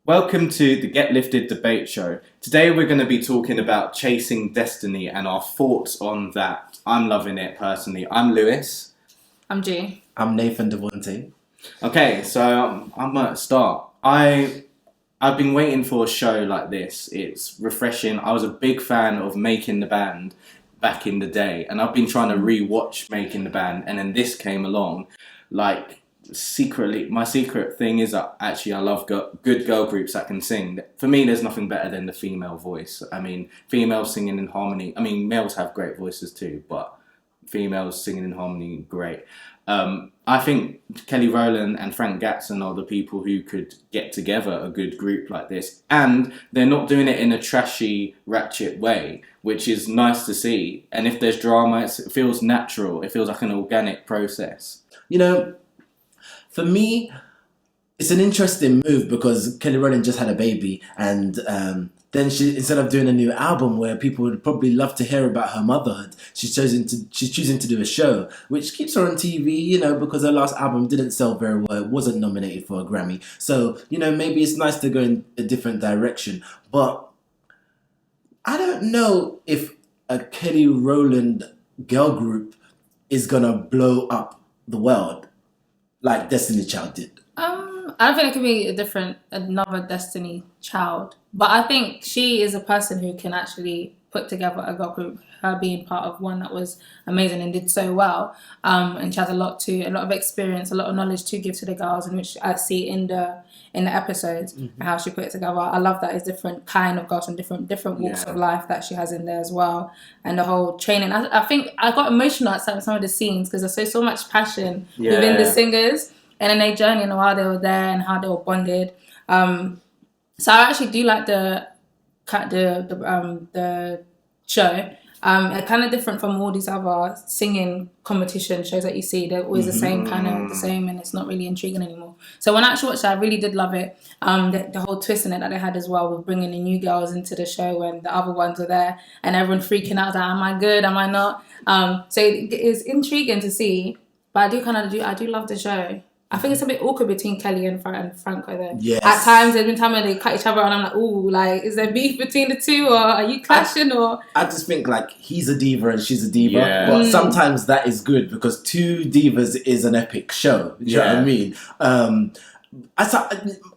Welcome to the Get Lifted debate show. Today we're going to be talking about chasing destiny and our thoughts on that. I'm loving it personally. I'm Lewis. I'm G. I'm Nathan Devonte. Okay, so I'm going to start. I've been waiting for a show like this. It's refreshing. I was a big fan of Making the Band back in the day, and I've been trying to re-watch Making the Band, and then this came along. Like, secretly, my secret thing is that actually I love good girl groups that can sing. For me, there's nothing better than the female voice. I mean, females singing in harmony. I mean, males have great voices too, but females singing in harmony, great. I think Kelly Rowland and Frank Gatson are the people who could get together a good group like this. And they're not doing it in a trashy, ratchet way, which is nice to see. And if there's drama, it feels natural. It feels like an organic process. You know, for me, it's an interesting move because Kelly Rowland just had a baby, and then she, instead of doing a new album where people would probably love to hear about her motherhood, she's choosing to do a show, which keeps her on TV, you know, because her last album didn't sell very well. It wasn't nominated for a Grammy. So, you know, maybe it's nice to go in a different direction. But I don't know if a Kelly Rowland girl group is going to blow up the world like Destiny Child did. I don't think it could be another Destiny Child, but I think she is a person who can actually put together a girl group. Her being part of one that was amazing and did so well, and she has a lot of experience, a lot of knowledge to give to the girls, and which I see in the episodes and how she put it together. I love that it's different kind of girls and different walks of life that she has in there as well, and the whole training. I think I got emotional at some of the scenes because there's so much passion within the singers and in their journey and while they were there and how they were bonded. So I actually do like the show. It's kind of different from all these other singing competition shows that you see. They're always the same, and it's not really intriguing anymore. So when I actually watched it, I really did love it. The whole twist in it that they had as well with bringing the new girls into the show when the other ones were there and everyone freaking out, like, am I good, am I not? So it's intriguing to see, but I do love the show. I think it's a bit awkward between Kelly and Franco though. Yes. At times there's been times where they cut each other and I'm like, ooh, like, is there beef between the two, or are you clashing? I just think like he's a diva and she's a diva, but sometimes that is good because two divas is an epic show. Do you know what I mean? I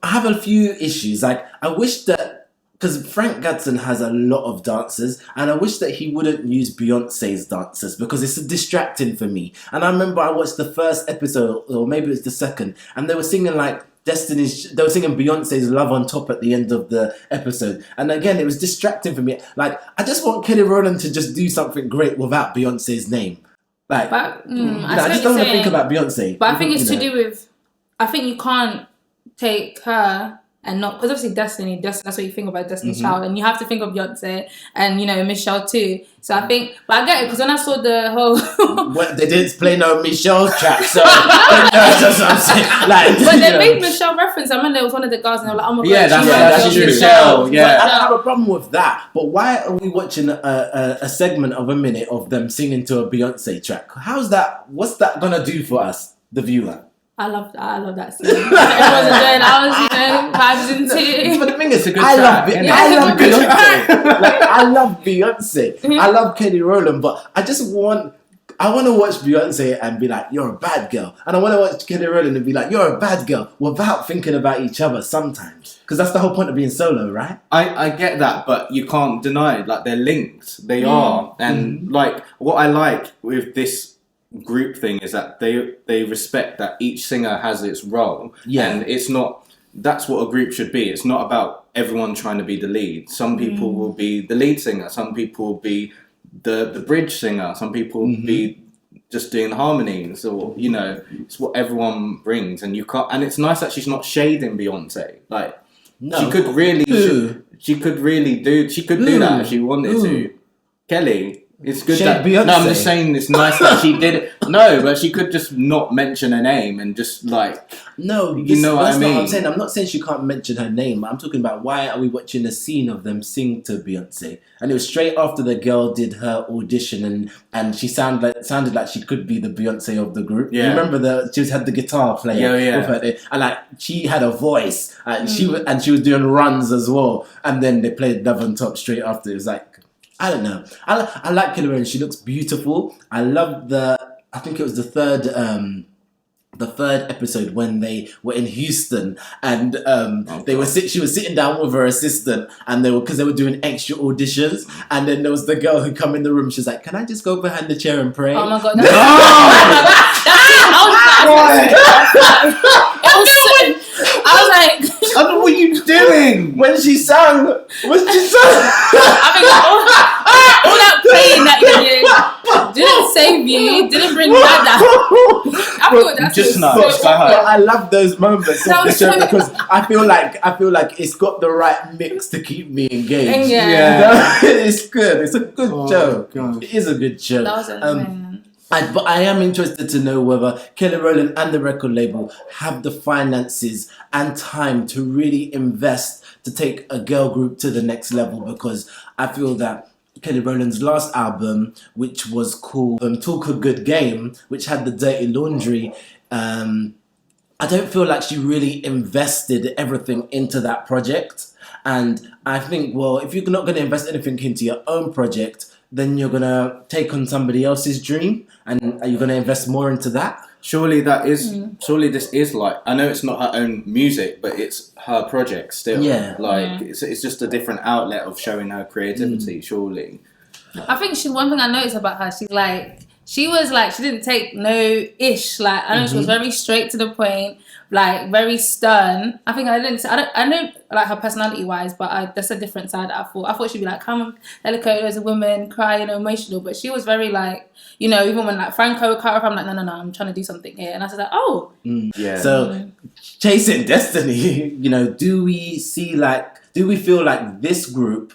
have a few issues. Like, I wish that, because Frank Gatson has a lot of dancers, and I wish that he wouldn't use Beyonce's dancers because it's distracting for me. And I remember I watched the first episode, or maybe it's the second, and they were singing like they were singing Beyonce's Love on Top at the end of the episode. And again, it was distracting for me. Like, I just want Kelly Rowland to just do something great without Beyonce's name. Like, I just don't want to think about Beyonce. But I think it's to do with, I think you can't take her and not, because obviously Destiny, that's what you think about Destiny's Child, and you have to think of Beyonce and, you know, Michelle too. So I think, but I get it, because when I saw the whole well, they didn't play no Michelle track, so that's what I'm saying. Like, but they made Michelle reference. I remember there was one of the girls and they were like, oh my god, that's true. Michelle. Yeah, I don't have a problem with that. But why are we watching a segment of a minute of them singing to a Beyonce track? How's that? What's that gonna do for us, the viewer? I love that scene. Everyone's enjoying. I was, vibes into. But the thing is, a good track. I love Beyonce. I love Kelly Rowland, but I want to watch Beyonce and be like, you're a bad girl. And I want to watch Kelly Rowland and be like, you're a bad girl, without thinking about each other sometimes. Because that's the whole point of being solo, right? I get that, but you can't deny it. Like, they're linked. They are. And like, what I like with this group thing is that they respect that each singer has its role, and it's not, that's what a group should be. It's not about everyone trying to be the lead. Some people will be the lead singer, some people will be the bridge singer, some people will be just doing harmonies, or, you know, it's what everyone brings. And you can't, and it's nice that she's not shading Beyonce. Like, she could really do that if she wanted to. Kelly, It's good Shade that Beyonce. no, I'm just saying it's nice that she did it. No, but she could just not mention her name and just like No, you know what I that's not mean. what I'm saying. I'm not saying she can't mention her name. I'm talking about why are we watching a scene of them sing to Beyonce? And it was straight after the girl did her audition, and she sounded like she could be the Beyonce of the group. Yeah. You remember she had the guitar player Yeah. with her there, and like she had a voice, and she was doing runs as well. And then they played Love on Top straight after. It was like, I don't know. I like Kelly Rowland. She looks beautiful. I love I think it was the third episode when they were in Houston, and she was sitting down with her assistant, and because they were doing extra auditions, and then there was the girl who come in the room. She's like, "Can I just go behind the chair and pray?" Oh my god! No! I was like, what are you doing? When she sang, I mean, all that praying that you did didn't save you, didn't bring you back down. I feel that's Just so now, so just go home. I love those moments That of the was show so- because I feel like it's got the right mix to keep me engaged. Yeah. It's good. It's a good show. God. It is a good show. That was amazing. But I am interested to know whether Kelly Rowland and the record label have the finances and time to really invest to take a girl group to the next level, because I feel that Kelly Rowland's last album, which was called Talk a Good Game, which had the Dirty Laundry, I don't feel like she really invested everything into that project. And I think, well, if you're not going to invest anything into your own project, then you're going to take on somebody else's dream, and you're going to invest more into that. Surely this is like, I know it's not her own music, but it's her project still. Yeah. Like it's just a different outlet of showing her creativity. Surely. I think one thing I noticed about her, she didn't take no ish. Like I know she was very straight to the point, like very stern. I know like her personality wise, but that's a different side. I thought she'd be like, come delicate as a woman, cry, emotional. But she was very like, even when like Franco cut off, I'm like, no, I'm trying to do something here, and I was like, oh, Yeah. So, Chasing Destiny, do we feel like this group,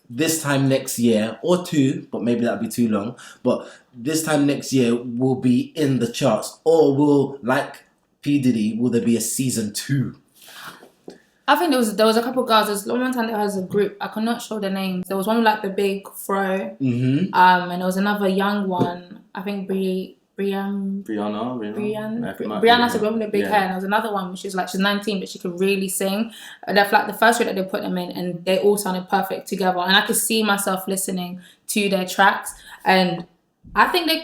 this time next year, or two, but maybe that'll be too long, but this time next year will be in the charts, or will, like P. Diddy, will there be a season 2? I think there was a couple of girls. There's one time there was a group. I cannot show the names. There was one with like the big fro, and there was another young one. I think Brianna, that's the one with the big hair. And there was another one. She's 19, but she could really sing. That's like the first year that they put them in, and they all sounded perfect together. And I could see myself listening to their tracks, and I think they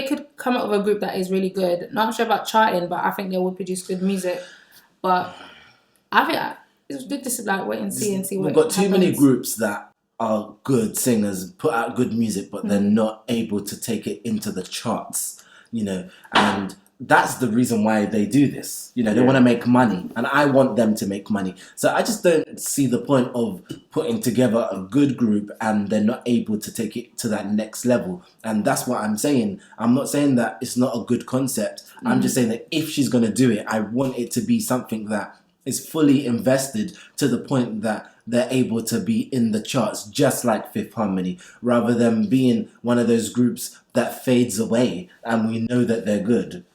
could come up with a group that is really good. Not sure about charting, but I think they would produce good music. But I think it's good to wait and see what We've got too many happens. groups that are good singers, put out good music, but they're not able to take it into the charts, and that's the reason why they do this. They want to make money, and I want them to make money. So I just don't see the point of putting together a good group and they're not able to take it to that next level. And that's what I'm saying. I'm not saying that it's not a good concept. I'm just saying that if she's going to do it, I want it to be something that is fully invested to the point that they're able to be in the charts, just like Fifth Harmony, rather than being one of those groups that fades away and we know that they're good.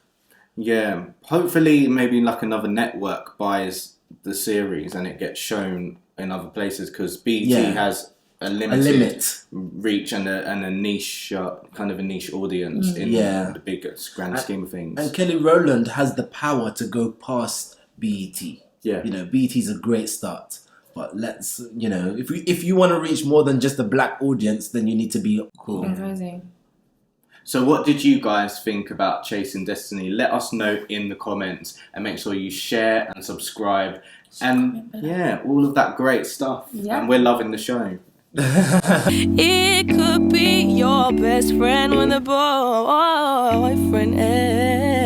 Yeah, hopefully maybe like another network buys the series and it gets shown in other places, because BT has a limited reach and a niche, kind of a niche audience in the bigger grand scheme of things. And Kelly Rowland has the power to go past BET. Yeah. BET's a great start. But let's, if you want to reach more than just a black audience, then you need to be cool. Crazy. So what did you guys think about Chasing Destiny? Let us know in the comments, and make sure you share and subscribe and all of that great stuff. Yeah. And we're loving the show. It could be your best friend when the boyfriend ends.